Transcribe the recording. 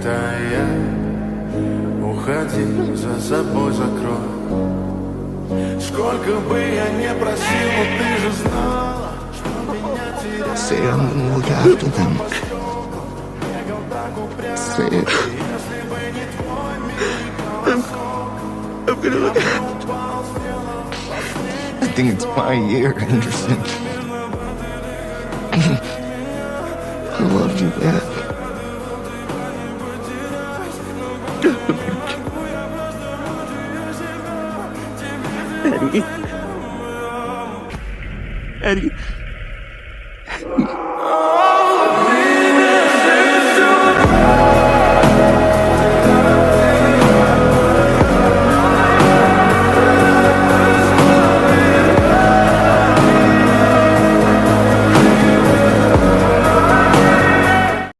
Улетая, уходи, за собой закрой. Сколько бы я не просил, но ты же знала, что меня терять. Say I'm gonna look after them. Say it. I'm gonna look after them. I think it's my year, Anderson. I love you, man. Eddie. Eddie.